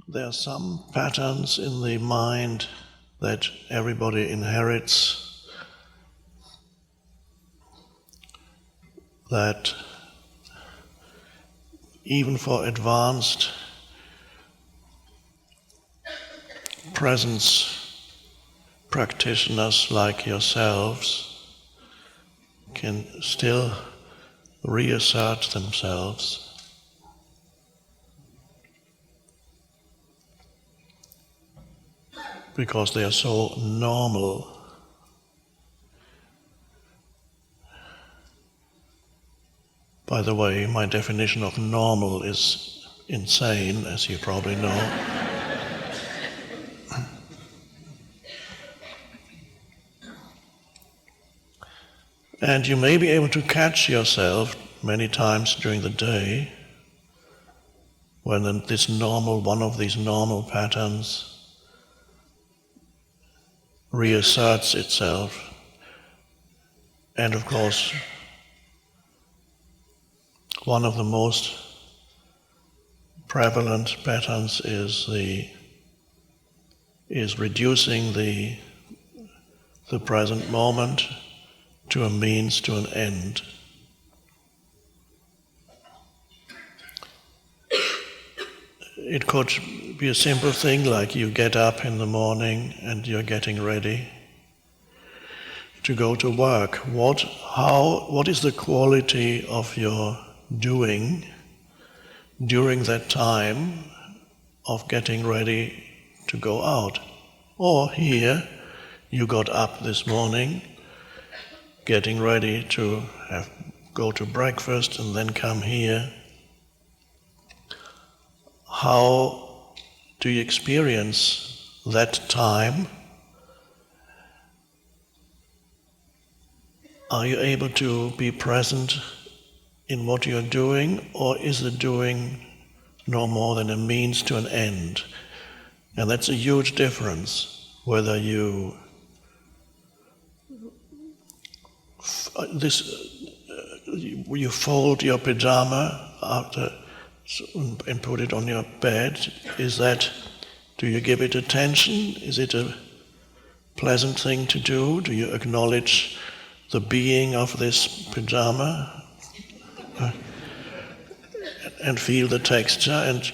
There are some patterns in the mind that everybody inherits, that even for advanced presence practitioners like yourselves can still reassert themselves. Because they are so normal. By the way, my definition of normal is insane, as you probably know. And you may be able to catch yourself many times during the day when one of these normal patterns reasserts itself. And of course, one of the most prevalent patterns is reducing the present moment to a means to an end. It could be a simple thing like you get up in the morning and you're getting ready to go to work. What is the quality of your doing during that time of getting ready to go out? Or here, you got up this morning, getting ready to go to breakfast and then come here. How do you experience that time? Are you able to be present in what you're doing, or is the doing no more than a means to an end? And that's a huge difference, whether you fold your pajama after and put it on your bed. Do you give it attention? Is it a pleasant thing to do? Do you acknowledge the being of this pajama and feel the texture and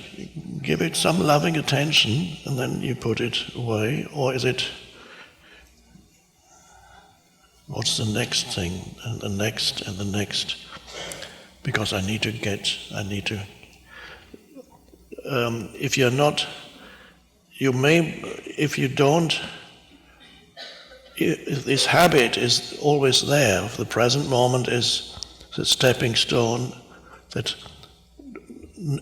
give it some loving attention and then you put it away? Or is it, what's the next thing and the next and the next? Because if this habit is always there, if the present moment is the stepping stone,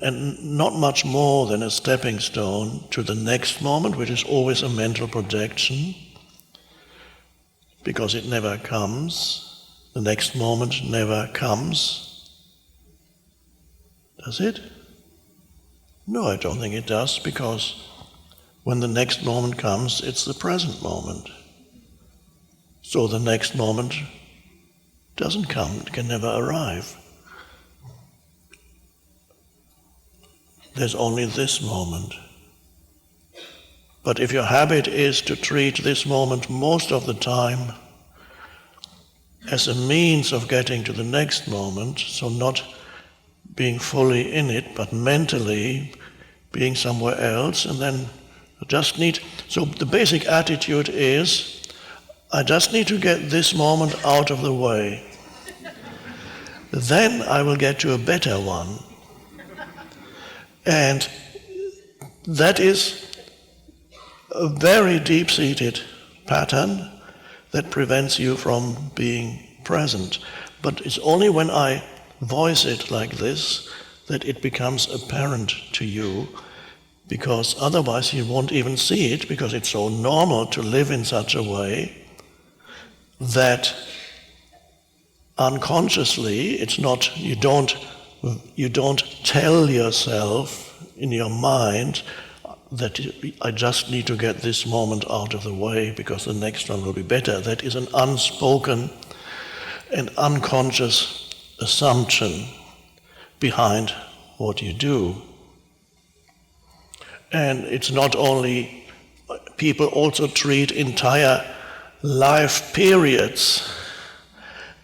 and not much more than a stepping stone to the next moment, which is always a mental projection, because it never comes, the next moment never comes. Does it? No, I don't think it does, because when the next moment comes, it's the present moment. So the next moment doesn't come, it can never arrive. There's only this moment. But if your habit is to treat this moment most of the time as a means of getting to the next moment, so not being fully in it, but mentally being somewhere else, and then so the basic attitude is, I just need to get this moment out of the way. Then I will get to a better one. And that is a very deep-seated pattern that prevents you from being present. But it's only when I voice it like this that it becomes apparent to you, because otherwise you won't even see it, because it's so normal to live in such a way that unconsciously you don't tell yourself in your mind that I just need to get this moment out of the way because the next one will be better. That is an unspoken and unconscious assumption behind what you do. And it's not only, people also treat entire life periods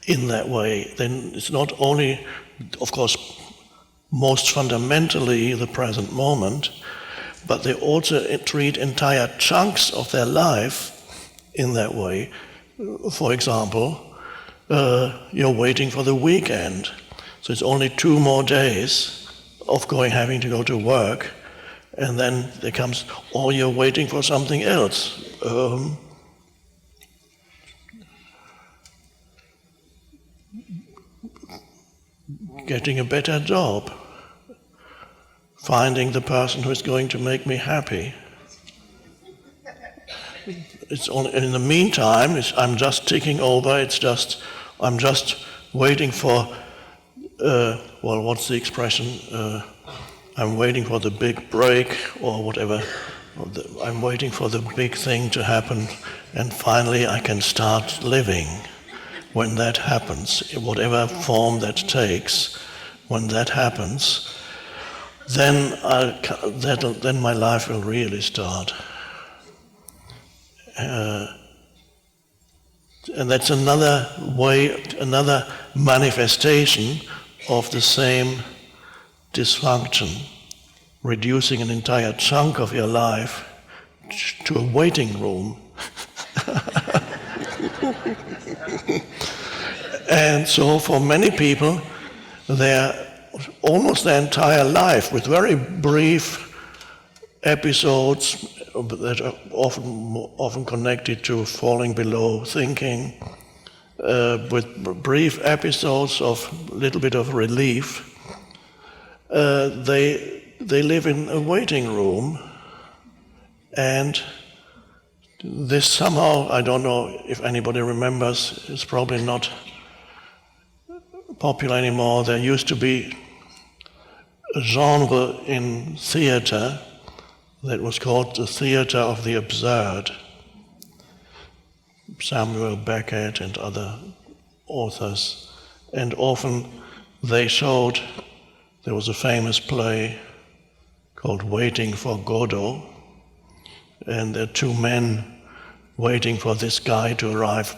in that way. Then it's not only, of course, most fundamentally the present moment, but they also treat entire chunks of their life in that way. For example, you're waiting for the weekend, so it's only 2 more days of having to go to work, and then there comes, or you're waiting for something else. Getting a better job, finding the person who is going to make me happy. It's only, in the meantime, I'm just ticking over. I'm just waiting for. What's the expression? I'm waiting for the big break or whatever. I'm waiting for the big thing to happen, and finally I can start living. When that happens, in whatever form that takes, when that happens, then my life will really start. And that's another way, another manifestation of the same dysfunction, reducing an entire chunk of your life to a waiting room. And so for many people, almost their entire life, with very brief episodes that are often connected to falling below thinking, with brief episodes of a little bit of relief, they live in a waiting room, and this somehow, I don't know if anybody remembers, it's probably not popular anymore. There used to be a genre in theatre that was called the theatre of the absurd. Samuel Beckett and other authors. And often they showed, there was a famous play called Waiting for Godot, and there are 2 men waiting for this guy to arrive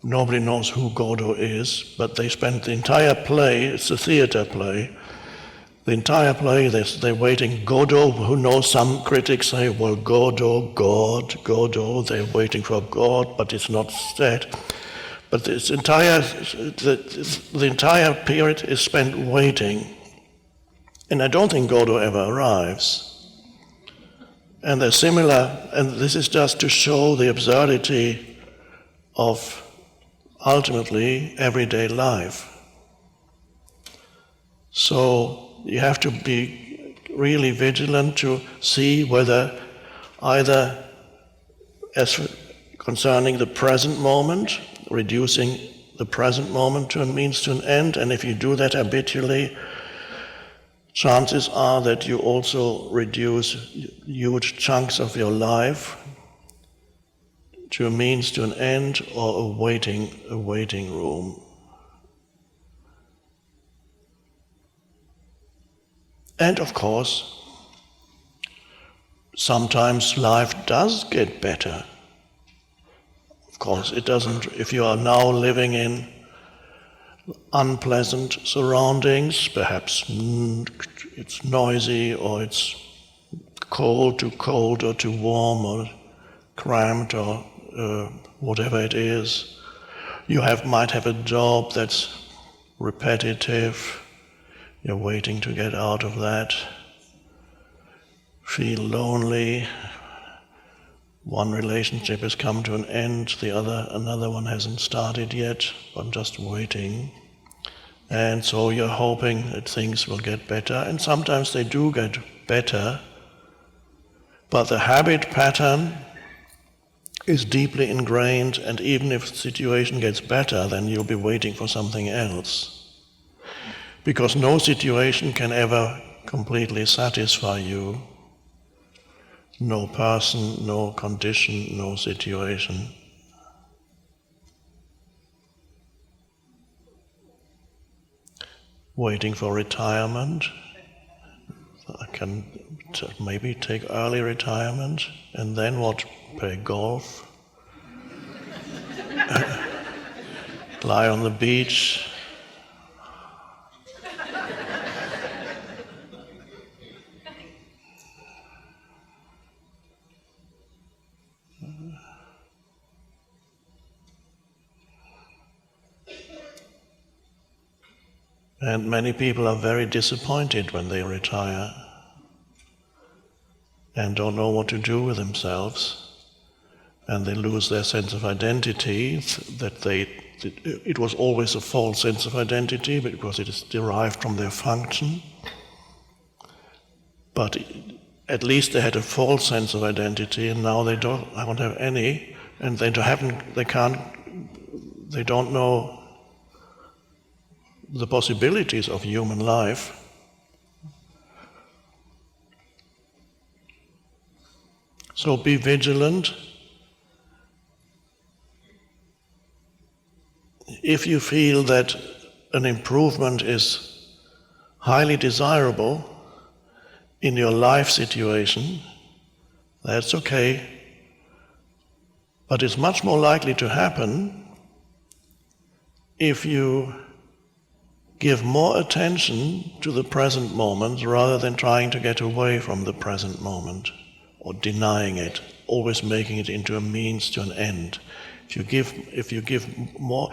nobody knows who Godot is, but they spent the entire play, it's a theatre play, the entire play they're waiting. Godot, who knows, some critics say, well, Godot, Godot, they're waiting for God, but it's not that. But the entire period is spent waiting. And I don't think Godot ever arrives. And they're similar, and this is just to show the absurdity of ultimately everyday life. So you have to be really vigilant to see whether either as concerning the present moment, reducing the present moment to a means to an end, and if you do that habitually, chances are that you also reduce huge chunks of your life to a means to an end or a waiting room. And of course, sometimes life does get better. Of course, it doesn't, if you are now living in unpleasant surroundings, perhaps it's noisy or it's cold or too warm or cramped or whatever it is. You might have a job that's repetitive. You're waiting to get out of that. Feel lonely. One relationship has come to an end, another one hasn't started yet, I'm just waiting. And so you're hoping that things will get better, and sometimes they do get better, but the habit pattern is deeply ingrained, and even if the situation gets better, then you'll be waiting for something else. Because no situation can ever completely satisfy you. No person, no condition, no situation. Waiting for retirement. I can maybe take early retirement, and then what? Play golf, lie on the beach. And many people are very disappointed when they retire and don't know what to do with themselves, and they lose their sense of identity, it was always a false sense of identity because it is derived from their function. But at least they had a false sense of identity, and now they don't have any, and they don't know the possibilities of human life. So be vigilant. If you feel that an improvement is highly desirable in your life situation, that's okay. But it's much more likely to happen if you give more attention to the present moment rather than trying to get away from the present moment or denying it, always making it into a means to an end. If you give more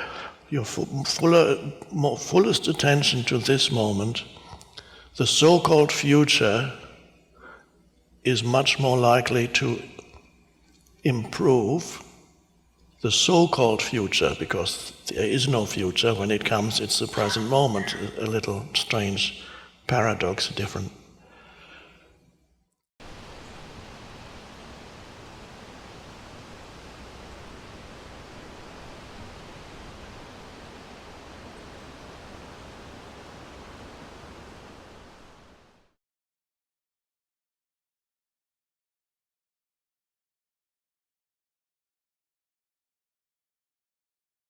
your fullest attention to this moment, the so-called future is much more likely to improve. The so-called future, because there is no future. When it comes, it's the present moment. A little strange paradox, a different